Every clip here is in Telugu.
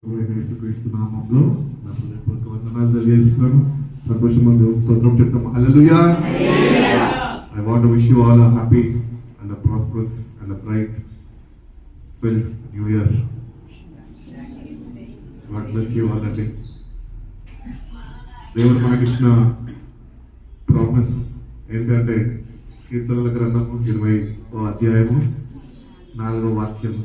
యేసుక్రీస్తు నామములో నా హృదయపూర్వక వందనాలు తెలియజేస్తున్నాను. సంతోషంగా దేవుని స్తోత్రం చెప్తాం. హల్లెలూయా. I want to wish you all a happy and a prosperous and a bright filled new year. God bless you all అండి. దేవుడు మనకిచ్చిన ప్రామిస్ ఏంటంటే కీర్తనల గ్రంథము 20వ అధ్యాయము 4వ వాక్యము.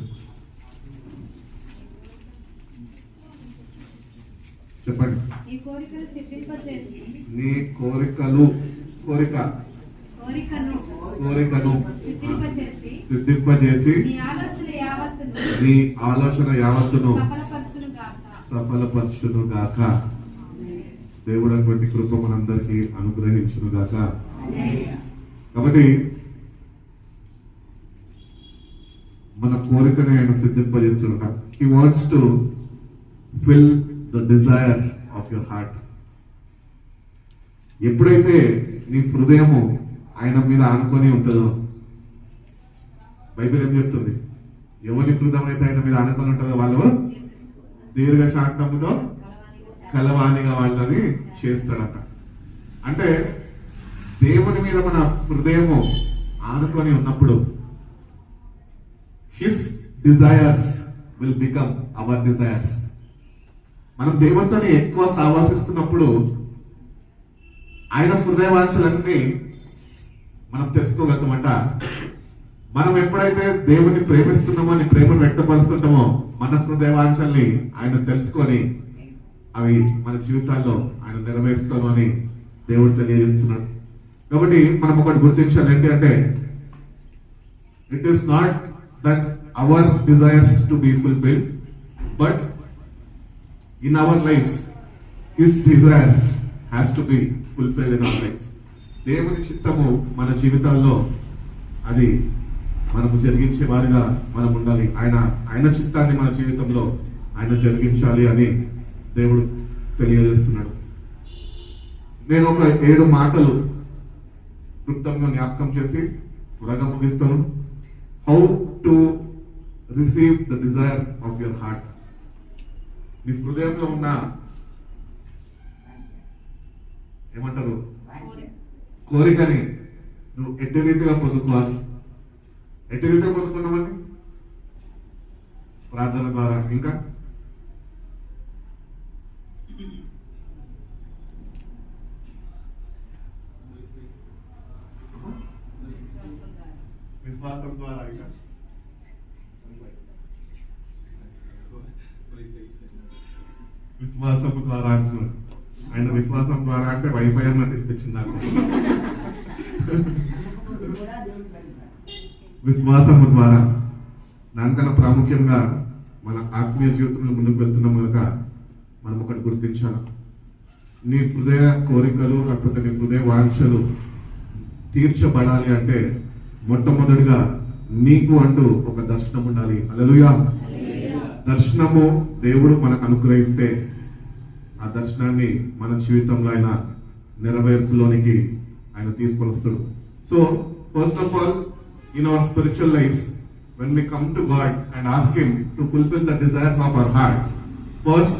చెప్పండి. నీ కోరికను సిద్ధింపజేసి నీ ఆలోచన యావత్తును సఫలపరచును గాక. దేవుడు అటువంటి కృప మనందరికీ అనుగ్రహించును గాక. కాబట్టి మన కోరికని ఆయన సిద్ధింపజేస్తున్నాడు. He wants to fill the desire of your heart. ఎప్పుడైతే నీ హృదయము ఆయన మీద ఆనుకొని ఉంటుందో, బైబిల్ ఏం చెప్తుంది? ఎవరి హృదయం అయితే ఆయన మీద ఆనుకొని ఉంటుందో వాళ్ళు దీర్ఘశాంతముతో కలవానిగా వాళ్ళని చేస్తాడట. అంటే దేవుని మీద మన హృదయము ఆనుకొని ఉన్నప్పుడు his desires will become hour desires. మనం దేవునితోనే ఎక్కువ సావాసిస్తున్నప్పుడు ఆయన హృదయవాంఛలన్నీ మనం తెలుసుకోగలుగుతామంట. మనం ఎప్పుడైతే దేవుని ప్రేమిస్తున్నామో, అని ప్రేమను వ్యక్తపరుస్తుంటామో, మన హృదయవాంఛల్ని ఆయన తెలుసుకొని అవి మన జీవితాల్లో ఆయన నెరవేరుస్తాను అని దేవుడు తెలియజేస్తున్నాడు. కాబట్టి మనం ఒకటి గుర్తించాలి, ఏంటి అంటే it is not that hour desires to be fulfilled, but in our lives his desires has to be fulfilled in our lives. దేవుని చిత్తము మన జీవితాల్లో అది మనము జరిగించే వారిగా మనం ఉండాలి. ఆయన చిత్తాన్ని మన జీవితంలో ఆయన జరిగించాలి అని దేవుడు తెలియజేస్తున్నాడు. నేను ఒక 7 మాటలు క్లుప్తంగా జ్ఞాపకం చేసి త్వరగా ముగిస్తాను. How to receive the desire of your heart. నీ హృదయంలో ఉన్న ఏమంటారు కోరికని నువ్వు ఎట్టి రీతిగా పొందుకోవాలి. ఎట్టి రీతిగా పొందుకున్నామండి? ప్రార్థన ద్వారా, ఇంకా విశ్వాసం ద్వారా, ఇంకా విశ్వాసము ద్వారా అంటున్నాడు. ఆయన విశ్వాసం ద్వారా అంటే వైఫై అన్న తెప్పించింది నాకు. విశ్వాసము ద్వారా దానికన్నా ప్రాముఖ్యంగా మన ఆత్మీయ జీవితంలో ముందుకు వెళ్తున్నాం కనుక మనం ఒకటి గుర్తించాలి. నీ హృదయ కోరికలు లేకపోతే నీ హృదయ వాంఛలు తీర్చబడాలి అంటే మొట్టమొదటిగా నీకు అంటూ ఒక దర్శనం ఉండాలి. హల్లెలూయా. దర్శనము దేవుడు మనకు అనుగ్రహిస్తే ఆ దర్శనాన్ని మన జీవితంలో ఆయన నెరవేర్పులోనికి ఆయన తీసుకొని వస్తాడు. So first of all in our spiritual lives when we come to God and ask him to fulfill the desires of our hearts, first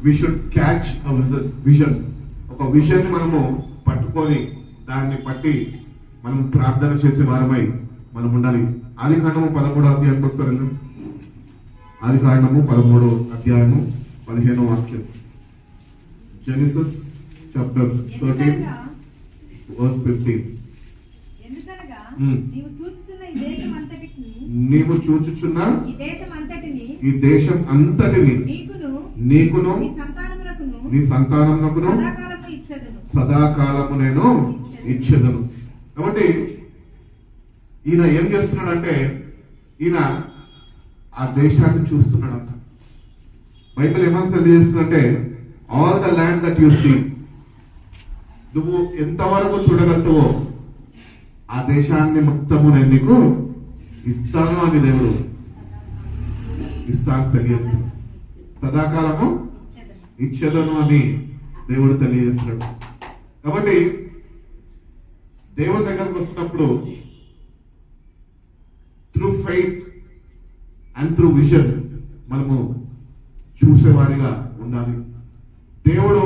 we should catch a vision. ఒక విజన్ ని మనము పట్టుకొని దాన్ని పట్టి మనం ప్రార్థన చేసే వారమై మనం ఉండాలి. ఆదికాండము 13వ అధ్యాయం ఒకసారి. ఆదికాండము 13వ అధ్యాయము 15వ వాక్యం. Genesis chapter 13 verse 15. నీవు చూచుచున్న ఈ దేశం అంతటిని నీకును నీ సంతానమునకును సదాకాలము నేను ఇచ్చెదను. కాబట్టి ఈయన ఏం చేస్తున్నాడంటే ఈయన ఆ దేశాన్ని చూస్తున్నాడంట. బైబిల్ ఏమని తెలియజేస్తుందంటే all the land that you see, నువ్వు ఎంతవరకు చూడగలుగుతావో ఆ దేశాన్ని మొత్తము నేను నీకు ఇస్తాను అని దేవుడు ఇస్తాను తెలియజేస్తున్నాడు. సదాకాలము ఇచ్చేదను అని దేవుడు తెలియజేస్తున్నాడు. కాబట్టి దేవుడి దగ్గరకు వస్తున్నప్పుడు through faith and through vision మనము చూసేవారిగా ఉండాలి. దేవుడు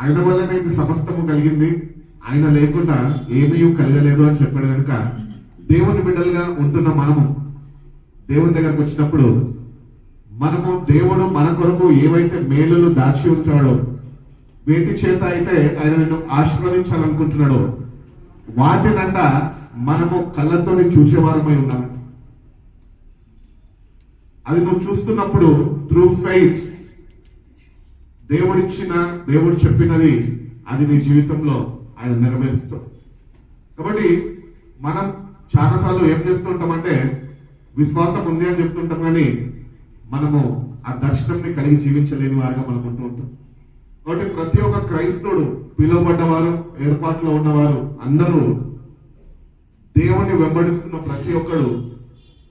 ఆయన వల్లనే ఇది సమస్తము కలిగింది, ఆయన లేకుండా ఏమీ కలగలేదు అని చెప్పాడు కనుక దేవుని బిడ్డలుగా ఉంటున్న మనము దేవుని దగ్గరకు వచ్చినప్పుడు మనము దేవుడు మన కొరకు ఏవైతే మేలులు దాచి ఉంటాడో, వేటి చేత అయితే ఆయన నిన్ను ఆశీర్వదించాలనుకుంటున్నాడో వాటినంట మనము కళ్ళతో చూసేవారమై ఉన్నాము. అది నువ్వు చూస్తున్నప్పుడు త్రూ ఫెయిత్ దేవుడు చెప్పినది అది నీ జీవితంలో ఆయన నెరవేరుస్తాడు. కాబట్టి మనం చాలాసార్లు ఏం చేస్తుంటామంటే విశ్వాసం ఉంది అని చెప్తుంటాం, కానీ మనము ఆ దర్శనంని కలిగి జీవించలేని వారిగా మనం ఉంటూ ఉంటాం. కాబట్టి ప్రతి ఒక్క క్రైస్తవుడు, పిలువబడ్డవారు, ఏర్పాట్లో ఉన్నవారు అందరూ దేవుణ్ణి వెంబడిస్తున్న ప్రతి ఒక్కడు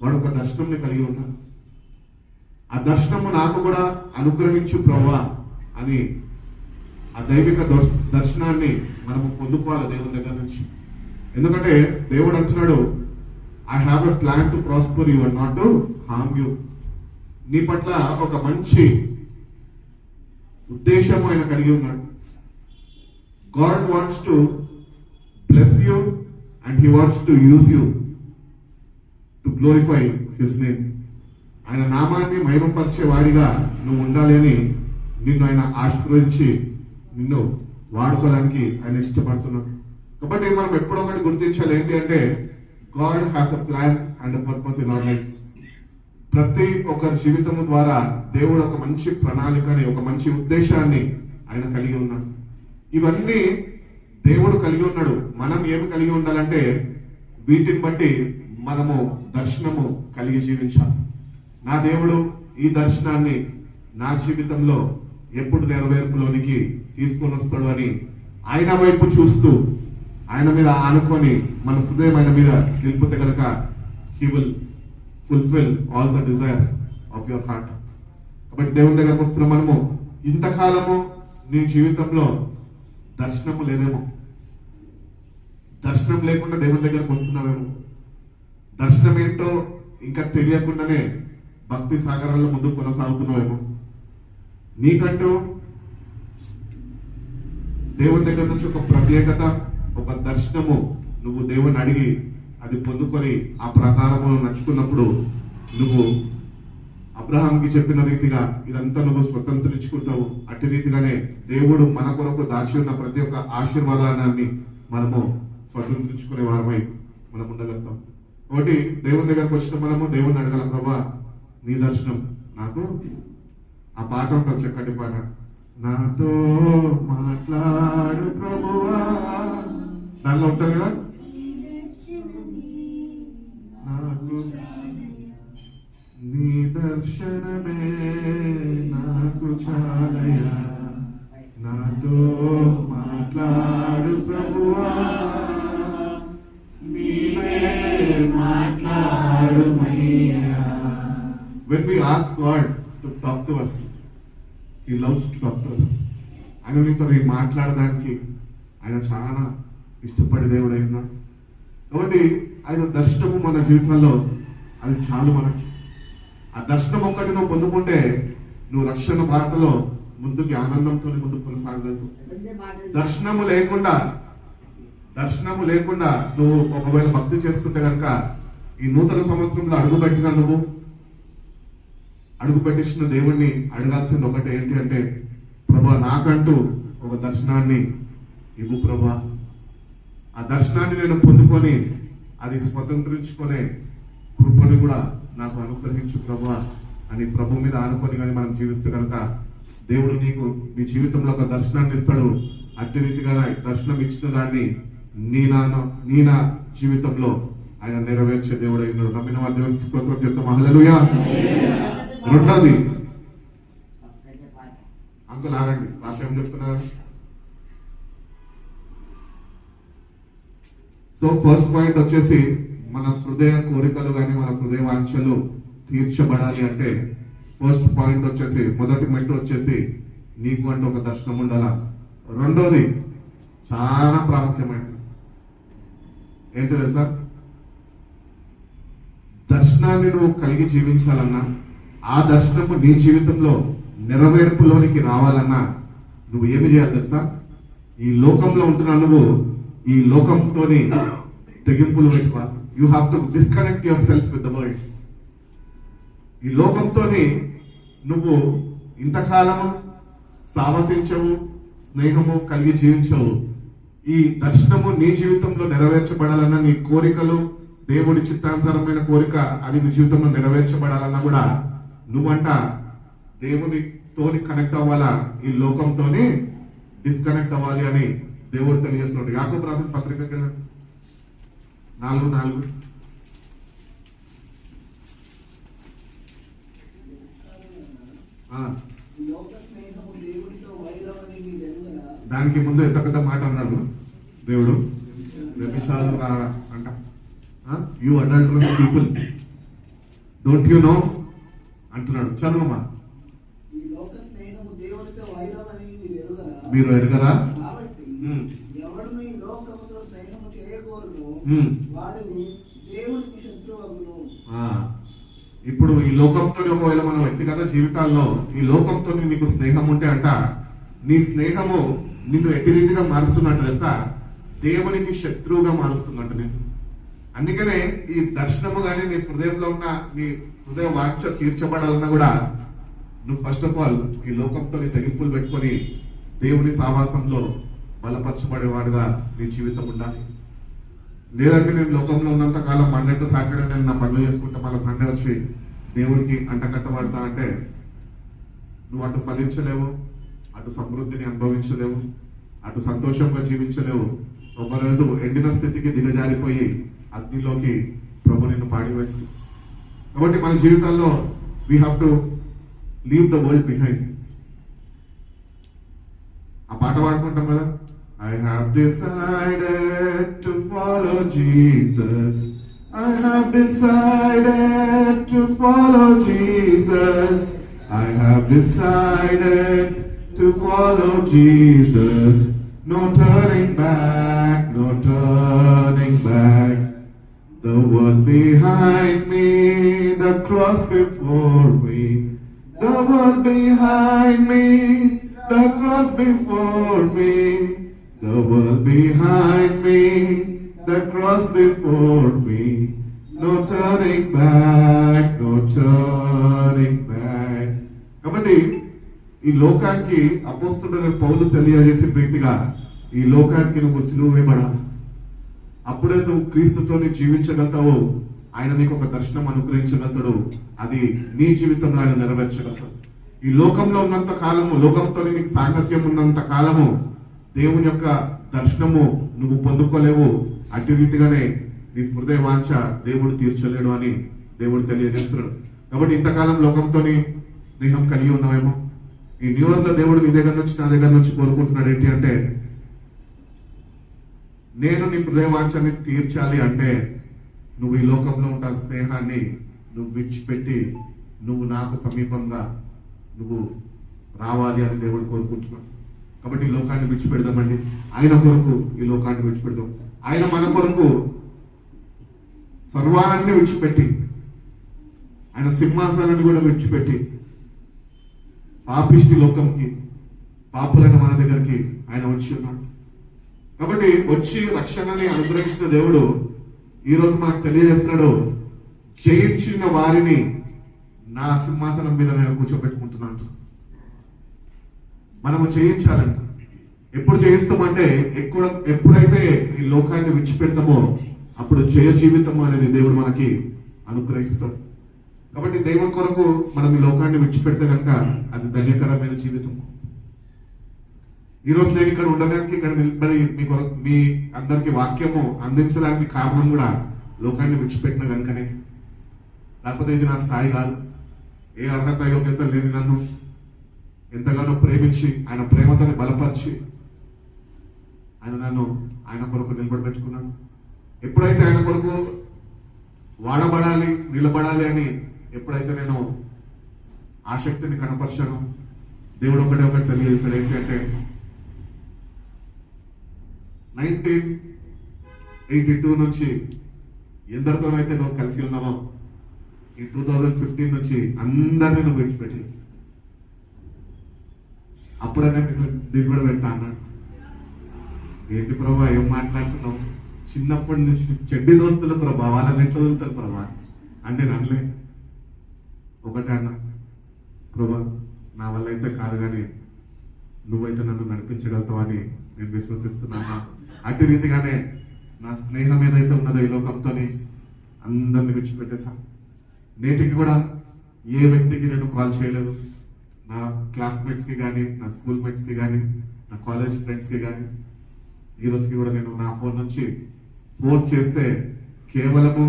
వాడు ఒక దర్శనంని కలిగి ఉన్నారు. ఆ దర్శనము నాకు కూడా అనుగ్రహించు ప్రభువా అని ఆ దైవిక దర్శనాన్ని మనము పొందుకోవాలి దేవుని దగ్గర నుంచి. ఎందుకంటే దేవుడు అంటున్నాడు, I have a plan to prosper you and not to harm you. నీ పట్ల ఒక మంచి ఉద్దేశం ఆయన కలిగి ఉన్నాడు. God wants to bless you and he wants to use you to glorify his name. ఆయన నామాన్ని మహిమపరిచే వాడిగా నువ్వు ఉండాలి అని నిన్ను ఆయన ఆశీర్వదించి నిన్ను వాడుకోవడానికి ఆయన ఇష్టపడుతున్నాడు. కాబట్టి మనం ఎప్పుడో ఒకటి గుర్తించాలి, ఏంటి అంటే God has a plan and a purpose in our lives. ప్రతి ఒక్కరి జీవితం ద్వారా దేవుడు ఒక మంచి ప్రణాళికని, ఒక మంచి ఉద్దేశాన్ని ఆయన కలిగి ఉన్నాడు. ఇవన్నీ దేవుడు కలిగి ఉన్నాడు. మనం ఏమి కలిగి ఉండాలంటే వీటిని బట్టి మనము దర్శనము కలిగి జీవించాలి. నా దేవుడు ఈ దర్శనాన్ని నా జీవితంలో ఎప్పుడు నెరవేర్పులోనికి తీసుకొని వస్తాడు అని ఆయన వైపు చూస్తూ ఆయన మీద ఆనుకొని మన హృదయం ఆయన మీద నిలిపితే కనుక he will fulfil all the desire of your heart. కాబట్టి దేవుని దగ్గరకు వస్తున్న మనము ఇంతకాలము నీ జీవితంలో దర్శనము లేదేమో, దర్శనం లేకుండా దేవుని దగ్గరకు వస్తున్నావేమో, దర్శనం ఏంటో ఇంకా తెలియకుండానే భక్తి సాగరాల్లో ముందు కొనసాగుతున్నావేమో. నీకంటూ దేవుని దగ్గర నుంచి ఒక ప్రత్యేకత, ఒక దర్శనము నువ్వు దేవుని అడిగి అది పొందుకొని ఆ ప్రకారము నడుచుకున్నప్పుడు నువ్వు అబ్రహాంకి చెప్పిన రీతిగా ఇదంతా నువ్వు స్వతంత్రించుకుంటావు. అట్టి రీతిగానే దేవుడు మన కొరకు దాచి ఉన్న ప్రతి ఒక్క ఆశీర్వాదాన్ని మనము స్వతంత్రించుకునే వారమై మనం ఉండగలుగుతాం. ఒకటి దేవుని దగ్గరకు వచ్చిన మనము దేవుని అడగల, ప్రభా నీ దర్శనం నాకు. ఆ పాట ఉంటుంది, చక్కటి పాట, నాతో మాట్లాడు ప్రభువా, దానిలో ఉంటుంది కదా, నాకు నీ దర్శనమే నాకు చాలయా, నాతో మాట్లాడు ప్రభువా, నీవే మాట్లాడుమయ్యా. When we ask God to talk to us, He loves to talk to us. ఆయన నీతో మాట్లాడడానికి ఆయన చాలా ఇష్టపడే దేవుడు అయి ఉన్నాడు. కాబట్టి ఆయన దర్శనము మన జీవితంలో అది చాలు మనకి. ఆ దర్శనం ఒక్కటి నువ్వు పొందుకుంటే నువ్వు రక్షణ బాటలో ముందుకి ఆనందంతో ముందుకు కొనసాగలుగుతావు. దర్శనము లేకుండా నువ్వు ఒకవేళ భక్తి చేస్తుంటే కనుక ఈ నూతన సంవత్సరంలో అడుగు పెట్టించిన దేవుణ్ణి అడగాల్సింది ఒకటి, ఏంటి అంటే ప్రభా నాకంటూ ఒక దర్శనాన్ని ఇవ్వు ప్రభా, ఆ దర్శనాన్ని నేను పొందుకొని అది స్వతంత్రించుకునే కృపని కూడా నాకు అనుగ్రహించు ప్రభా అని ప్రభు మీద ఆనుకొని కానీ మనం జీవిస్తే కనుక దేవుడు నీకు నీ జీవితంలో ఒక దర్శనాన్ని ఇస్తాడు. అట్టి రీతిగా దర్శనం ఇచ్చిన దాన్ని నీ నా జీవితంలో ఆయన నెరవేర్చే దేవుడు అయినాడు. నమ్మిన వారి దేవునికి స్తోత్రం చెప్తాం, హల్లెలూయా. రెండోది, అంకుల్ ఆగండి, వాక్యం చెప్తున్నా. సో ఫస్ట్ పాయింట్ వచ్చేసి మన హృదయ కోరికలు కానీ మన హృదయ వాంఛలు తీర్చబడాలి అంటే ఫస్ట్ పాయింట్ వచ్చేసి, మొదటి మెట్టు వచ్చేసి నీకు అంటే ఒక దర్శనం ఉండాలా. రెండోది చాలా ప్రాముఖ్యమైనది ఏంటి తెలుసా, దర్శనాన్ని నువ్వు కలిగి జీవించాలన్నా, ఆ ఆ దర్శనము నీ జీవితంలో నెరవేర్పులోనికి రావాలన్నా నువ్వు ఏమి చేయాలి తెలుసా? ఈ లోకంలో ఉంటున్నా నువ్వు ఈ లోకంతోని తెగింపులు పెట్టుకోవాలి. You have to disconnect your self with the world. ఈ లోకంతోని నువ్వు ఇంతకాలము సావసించవు, స్నేహము కలిగి జీవించవు. ఈ దర్శనము నీ జీవితంలో నెరవేర్చబడాలన్నా, నీ కోరికలు దేవుడి చిత్తానుసారమైన కోరిక అది నీ జీవితంలో నెరవేర్చబడాలన్నా కూడా నువ్వంట దేవునితోని కనెక్ట్ అవ్వాలా, ఈ లోకంతోని డిస్కనెక్ట్ అవ్వాలి అని దేవుడు తెలియజేస్తున్నాడు. యాకోబు రాసిన పత్రికకి వెళ్ళండి 4:4. దానికి ముందు ఎంత పెద్ద మాట అన్నాడు దేవుడు, వ్యభిచారులు రా అంట. You adulterous people, don't you know అంటున్నాడు. చదవమ్మా. మీరు ఎరగరా? ఇప్పుడు ఈ లోకంతో ఒకవేళ మన వ్యక్తిగత జీవితాల్లో ఈ లోకంతో నీకు స్నేహం ఉంటే అంట, నీ స్నేహము నిన్ను ఎట్టి రీతిగా మారుస్తున్నట్టు తెలుసా? దేవునికి శత్రువుగా మారుస్తున్నట్టు నేను. అందుకనే ఈ దర్శనము గాని నీ హృదయంలో ఉన్న నీ హృదయ వాంఛ తీర్చబడాలన్నా కూడా నువ్వు ఫస్ట్ ఆఫ్ ఆల్ ఈ లోకంతో నీ తెగింపులు పెట్టుకొని దేవుని సావాసంలో బలపరచబడేవాడుగా నీ జీవితం ఉండాలి. లేదంటే నేను లోకంలో ఉన్నంత కాలం మండే టు సాటర్డే నేను నా పనులు చేసుకుంటా, మళ్ళీ సండే వచ్చి దేవునికి అంటకట్టబడతా అంటే నువ్వు అటు ఫలించలేవు, అటు సమృద్ధిని అనుభవించలేవు, అటు సంతోషంగా జీవించలేవు. ఒకరోజు ఎండిన స్థితికి దిగజారిపోయి అగ్నిలోకి ప్రభు నిన్ను పాడివేస్తుంది. కాబట్టి మన జీవితాల్లో we have to leave the world behind. ఆ పాట పాడుకుంటాం కదా, I have decided to follow Jesus. I have decided to follow Jesus. I have decided to follow Jesus. No turning back, no turning back. The world behind me, the cross before me. The world behind me, the cross before me. The world behind me, the cross before me. No turning back, no turning back. కాబట్టి ఈ లోకానికి అపోస్తలుడైన పౌలు తెలియజేసే ప్రీతిగా ఈ లోకానికి నువ్వు సిలువ వేయబడాలి. అప్పుడే నువ్వు క్రీస్తుతోని జీవించగలుగుతావు. ఆయన నీకు ఒక దర్శనం అనుగ్రహించగలుగుతాడు. అది నీ జీవితంలో ఆయన నెరవేర్చగలుగుతాడు. ఈ లోకంలో ఉన్నంత కాలము, లోకంతో నీకు సాంగత్యం ఉన్నంత కాలము దేవుని యొక్క దర్శనము నువ్వు పొందుకోలేవు. అటు రీతిగానే నీ హృదయ వాంఛ దేవుడు తీర్చలేడు అని దేవుడు తెలియజేస్తున్నాడు. కాబట్టి ఇంతకాలం లోకంతో స్నేహం కలిగి ఉన్నావేమో, ఈ న్యూ ఇయర్ లో దేవుడు నీ దగ్గర నుంచి నా దగ్గర నుంచి కోరుకుంటున్నాడు ఏంటి అంటే, నేను నీ హృదయ వాంఛని తీర్చాలి అంటే నువ్వు ఈ లోకంలో ఉన్న స్నేహాన్ని నువ్వు విడిచిపెట్టి నువ్వు నాకు సమీపంగా నువ్వు రావాలి అని దేవుడు కోరుకుంటున్నాడు. కాబట్టి ఈ లోకాన్ని విడిచిపెడదామండి. ఆయన కొరకు ఈ లోకాన్ని విడిచిపెడదాం. ఆయన మన కొరకు సర్వాన్ని విడిచిపెట్టి, ఆయన సింహాసనాన్ని కూడా విడిచిపెట్టి పాపిష్టి లోకంకి, పాపులైన మన దగ్గరికి ఆయన వచ్చి ఉన్నాడు. కాబట్టి వచ్చి రక్షణని అనుగ్రహించిన దేవుడు ఈరోజు మనకు తెలియజేస్తున్నాడు, జయించిన వారిని నా సింహాసనం మీద నేను కూర్చోబెట్టుకుంటున్నాను. మనము జయించాలంట. ఎప్పుడు జయిస్తామంటే ఎప్పుడైతే ఈ లోకాన్ని విడిచిపెడతామో అప్పుడు జయ జీవితం అనేది దేవుడు మనకి అనుగ్రహిస్తాడు. కాబట్టి దేవుని కొరకు మనం ఈ లోకాన్ని విడిచిపెడితే కనుక అది ధన్యకరమైన జీవితం. ఈరోజు నేను ఇక్కడ ఉండడానికి, ఇక్కడ నిలబడి మీ అందరికి వాక్యము అందించడానికి కారణం కూడా లోకాన్ని విడిచిపెట్టిన కనుకనే. లేకపోతే ఇది నా స్థాయి కాదు, ఏ అర్హత యోగ్యత లేని నన్ను ఎంతగానో ప్రేమించి ఆయన ప్రేమతో బలపరిచి ఆయన నన్ను ఆయన కొరకు నిలబడబెట్టుకున్నాను. ఎప్పుడైతే ఆయన కొరకు వాడబడాలి, నిలబడాలి అని ఎప్పుడైతే నేను ఆసక్తిని కనపరిచాను, దేవుడు ఒకటి తెలియజేశాడు. ఏంటంటే 1982 నుంచి ఎందరితోనైతే నువ్వు కలిసి ఉన్నామో ఈ 2015 నుంచి అందరినీ నువ్వు విడిచిపెట్టి అప్పుడైనా దీన్ని కూడా పెడతా అన్నాడు. ఏంటి ప్రభా ఏం మాట్లాడుతున్నావు? చిన్నప్పటి నుంచి చెడ్డి దోస్తులు ప్రభా, వాళ్ళని ఎట్లా వదులుతారు ప్రభా అంటే నన్నలే ఒకటే అన్న, ప్రభా నా వల్ల అయితే కాదు కానీ నువ్వైతే నన్ను నడిపించగలుగుతావని నేను విశ్వసిస్తున్నాను. అట్టి రీతిగానే నా స్నేహం ఏదైతే ఉన్నదో ఈ లోకంతో అందరిని విడిచిపెట్టేశాను. నేటికి కూడా ఏ వ్యక్తికి నేను కాల్ చేయలేదు. నా క్లాస్మేట్స్కి కానీ, నా స్కూల్ మేట్స్కి కానీ, నా కాలేజ్ ఫ్రెండ్స్కి కానీ, ఈ రోజుకి కూడా నేను నా ఫోన్ నుంచి ఫోన్ చేస్తే కేవలము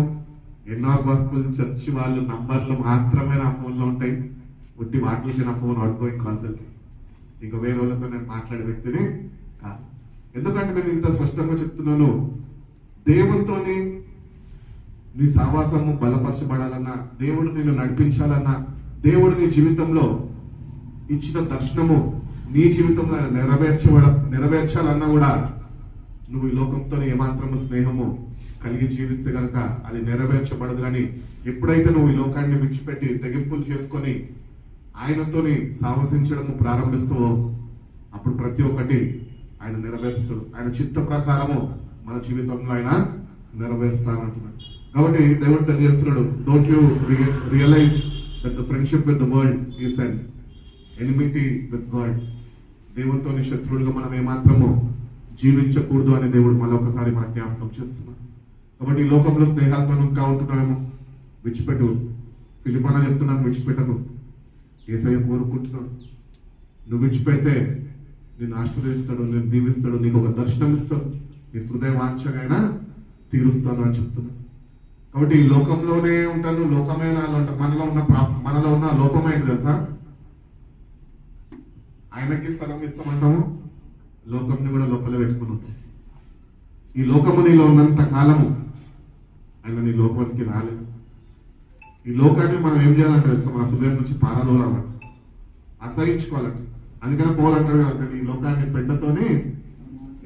ఎన్ఆర్ గాస్పెల్ చర్చ్ వాళ్ళు నంబర్లు మాత్రమే నా ఫోన్లో ఉంటాయి. ఒట్టి వాటికి నా ఫోన్ అవుట్ గోయింగ్ కాల్స్ వెళ్తాయి. ఇంకా వేరే వాళ్ళతో నేను మాట్లాడే వ్యక్తిని కాదు. ఎందుకంటే నేను ఇంత స్పష్టంగా చెప్తున్నాను, దేవునితోని నీ సావాసము బలపరచబడాలన్నా, దేవుడు నిన్ను నడిపించాలన్నా, దేవుడు నీ జీవితంలో ఇచ్చిన దర్శనము నీ జీవితంలో నెరవేర్చాలన్నా కూడా నువ్వు ఈ లోకంతో ఏమాత్రము స్నేహము కలిగి జీవిస్తే కనుక అది నెరవేర్చబడదు. కానీ ఎప్పుడైతే నువ్వు ఈ లోకాన్ని విడిచిపెట్టి తెగింపులు చేసుకొని ఆయనతోని సావసించడము ప్రారంభిస్తావో అప్పుడు ప్రతి ఒక్కటి ఆయన నెరవేరుస్తాడు. ఆయన చిత్త ప్రకారము మన జీవితంలో ఆయన నెరవేరుస్తానంటున్నాడు. కాబట్టి దేవుడు తెలియజేస్తున్నాడు, don't you realise that the friendship with the world is an enmity with God. దేవునితోని శత్రువులుగా మనం ఏమాత్రము జీవించకూడదు అని దేవుడు మళ్ళొకసారి మన జ్ఞాపకం చేస్తున్నాడు. కాబట్టి ఈ లోకంలో స్నేహాలతో ఇంకా ఉంటున్నామేమో, విడిచిపెట్టు. ఫిలిపన చెప్తున్నాను, విడిచిపెట్టను. యేసయ్య కోరుకుంటున్నాడు, నువ్వు విడిచిపెడితే నేను ఆశీర్వదిస్తాడు, నేను దీవిస్తాడు, నీకు ఒక దర్శనం ఇస్తాడు, నీ హృదయ వాంఛగైనా తీరుస్తాను అని చెప్తున్నాడు. కాబట్టి ఈ లోకంలోనే ఉంటాను, లోకమే మనలో ఉన్న లోపమైంది తెలుసా? ఆయనకి స్థలం ఇస్తామంటాము, లోకంని కూడా లోపలే పెట్టుకుని ఉంటాం. ఈ లోకము నీలో ఉన్నంత కాలము ఆయన నీ లోకానికి రాలేదు. ఈ లోకాన్ని మనం ఏం చేయాలంటే తెలుసా? మన హృదయం నుంచి పారదోలాలంట, అసహించుకోవాలంట. అందుకనే పోవాలంటాడు కదా, ఈ లోకాన్ని పెండతోనే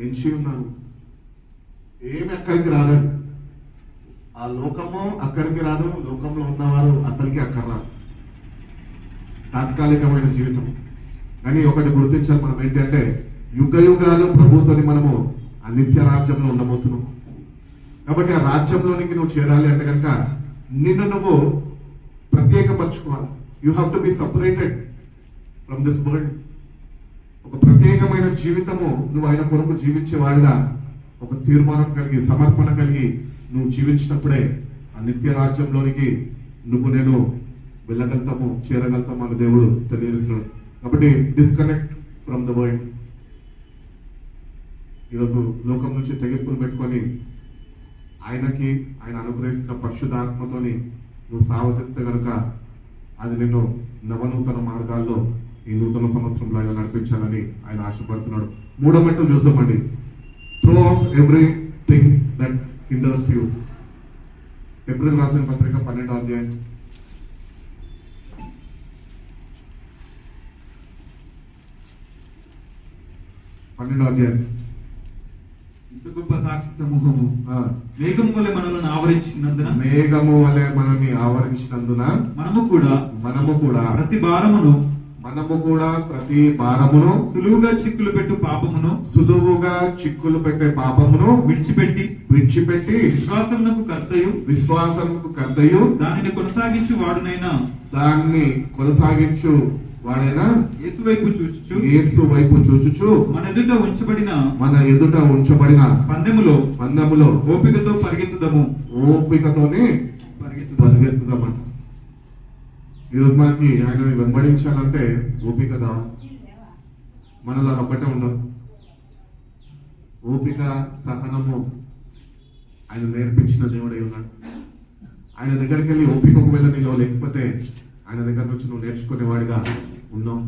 ఎంచి ఉన్నాను, ఏమి అక్కడికి రాదండి. ఆ లోకము అక్కడికి రాదు, లోకంలో ఉన్నవారు అసలుకి అక్కడ రాదు. తాత్కాలికమైన జీవితం. కానీ ఒకటి గుర్తించాలి మనం, ఏంటంటే యుగ యుగాలు ప్రభుత్వని మనము ఆ నిత్య రాజ్యంలో ఉండబోతున్నాం. కాబట్టి ఆ రాజ్యంలోనికి నువ్వు చేరాలి అంటే కనుక నిన్ను నువ్వు ప్రత్యేకపరచుకోవాలి. You have to be separated from this world. ఒక ప్రత్యేకమైన జీవితము నువ్వు ఆయన కొరకు జీవించేవాడిగా ఒక తీర్మానం కలిగి, సమర్పణ కలిగి నువ్వు జీవించినప్పుడే ఆ నిత్య రాజ్యంలోనికి నువ్వు నేను వెళ్ళగలుగుతాము, చేరగలుగుతాము అని దేవుడు తెలియజేస్తున్నాడు. కాబట్టి డిస్కనెక్ట్ ఫ్రమ్ ద వరల్డ్. ఈరోజు లోకం నుంచి తెగింపులు పెట్టుకొని ఆయనకి, ఆయన అనుగ్రహిస్తున్న పరిశుద్ధాత్మతోని నువ్వు సావసిస్తే కనుక అది నిన్ను నవనూతన మార్గాల్లో ఈ నూతన సంవత్సరంలో ఆయన నడిపించాలని ఆయన ఆశపడుతున్నాడు. మూడో మెట్టు చూసామండి, throw of everything that hinders you. April రాసిన పత్రిక 12వ అధ్యాయం 12వ అధ్యాయం. గొప్ప సాక్షి సమూహము మేఘము వలె మనల్ని ఆవరించినందున, మేఘము వలె మనల్ని ఆవరించినందున మనము కూడా ప్రతి భారమును సులువుగా చిక్కులు పెట్టే పాపమును విడిచిపెట్టి విశ్వాసమునకు కర్తయు దానిని కొనసాగించు వాడైనా యేసు వైపు చూచుచు మన ఎదుట ఉంచబడిన పందెములో ఓపికతోనే పరిగెత్తుదామంట. ఈరోజు మనకి ఆయనని వెంబడించాలంటే ఓపిక కావాలి. మనలో అదొక్కటే ఉండదు. ఓపిక, సహనము ఆయన నేర్పించిన దేవుడై ఉన్నాడు. ఆయన దగ్గరికి వెళ్ళి ఓపిక ఒకవేళ నీలో లేకపోతే ఆయన దగ్గర నుంచి నువ్వు నేర్చుకునేవాడిగా ఉన్నావు.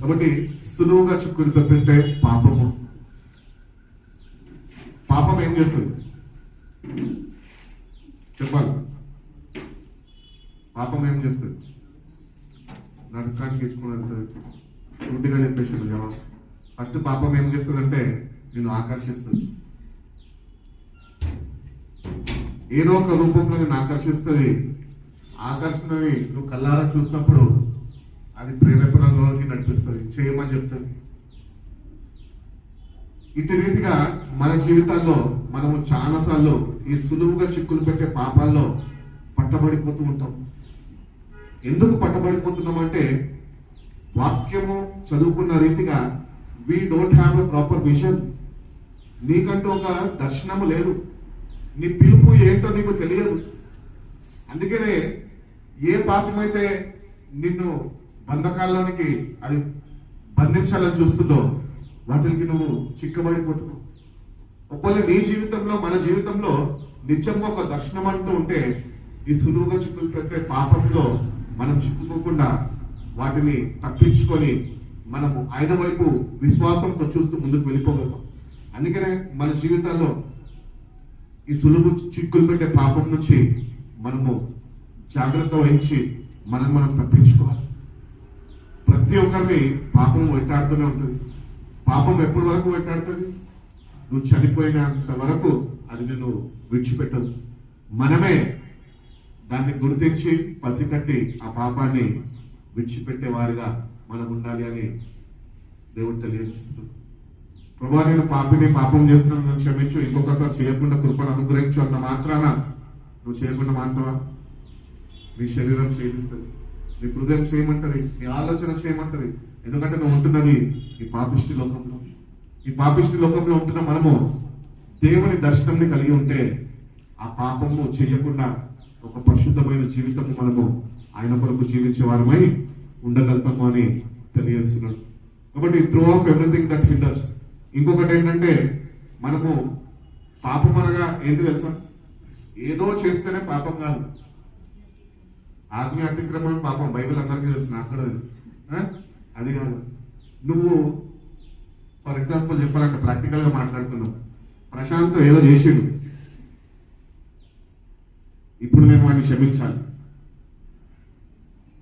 కాబట్టి సులువుగా చిక్కులు పెట్టే పాపం ఏం చేస్తుంది చెప్పాలి? పాపం ఏం చేస్తుంది? నరకానికి ఇచ్చుకుని సూటిగా చెప్పేసాడు జవాబు. ఫస్ట్ పాపం ఏం చేస్తుంది అంటే నిన్ను ఆకర్షిస్తుంది. ఏదో ఒక రూపంలో నిన్ను ఆకర్షిస్తుంది. ఆకర్షణని నువ్వు కళ్ళారా చూసినప్పుడు అది ప్రేరేపణలోకి నడిపిస్తుంది, చేయమని చెప్తుంది. ఇటు రీతిగా మన జీవితాల్లో మనము చాలాసార్లు ఈ సులువుగా చిక్కులు పెట్టే పాపాల్లో పట్టబడిపోతూ ఉంటాం. ఎందుకు పట్టబడిపోతున్నామంటే వాక్యము చదువుకున్న రీతిగా we don't have a proper vision. నీకంటూ ఒక దర్శనము లేదు, నీ పిలుపు ఏంటో నీకు తెలియదు. అందుకనే ఏ పాపమైతే నిన్ను బంధకాల్లోనికి అది బంధించాలని చూస్తుందో వాటికి నువ్వు చిక్కబడిపోతున్నావు. ఒకవేళ నీ జీవితంలో మన జీవితంలో నిత్యంగా ఒక దర్శనం అంటూ ఉంటే ఈ సులువుగా చిక్కులు పెట్టే పాపంలో మనం చిక్కుకోకుండా వాటిని తప్పించుకొని మనము ఆయన వైపు విశ్వాసంతో చూస్తూ ముందుకు వెళ్ళిపోగలుగుతాం. అందుకనే మన జీవితాల్లో ఈ సులువు చిక్కులు పెట్టే పాపం నుంచి మనము జాగ్రత్త వహించి మనం తప్పించుకోవాలి. ప్రతి ఒక్కరిని పాపం వెంటాడుతూనే ఉంటుంది. పాపం ఎప్పటి వరకు వెంటాడుతుంది? నువ్వు చనిపోయినంత వరకు అది నిన్ను విడిచిపెట్టదు. మనమే దాన్ని గుర్తించి పసికట్టి ఆ పాపాన్ని విడిచిపెట్టే వారిగా మనం ఉండాలి అని దేవుడు తెలియజేస్తున్నాడు. ప్రభువా, నేను పాపం చేస్తున్నాను, నన్ను క్షమించు, ఇంకొకసారి చేయకుండా కృపను అనుగ్రహించు అన్న మాత్రాన నువ్వు చేయకుండా మాత్రమా? నీ శరీరం క్షీణిస్తుంది, నీ హృదయం చేయమంటది, నీ ఆలోచన చేయమంటది. ఎందుకంటే నువ్వు ఉంటున్నది ఈ పాపిష్టి లోకంలో. ఈ పాపిష్టి లోకంలో ఉంటున్న మనము దేవుని దర్శనంని కలిగి ఉంటే ఆ పాపము చేయకుండా ఒక పరిశుద్ధమైన జీవితము మనము ఆయన కొరకు జీవించే వారమై ఉండగలుగుతాము అని తెలియజేస్తున్నాడు. కాబట్టి through of everything that hinders. ఇంకొకటి ఏంటంటే మనము పాపం అనగా ఏంటి తెలుసా? ఏదో చేస్తేనే పాపం కాదు. ఆజ్ఞ అతిక్రమం పాపం, బైబిల్ అందరికీ తెలుసు, నాకు కూడా తెలుసు. అది కాదు. నువ్వు ఫర్ ఎగ్జాంపుల్ చెప్పాలంటే ప్రాక్టికల్ గా మాట్లాడుతున్నావు. ప్రశాంత్ ఏదో చేసిండు, ఇప్పుడు నేను వాడిని క్షమించాలి.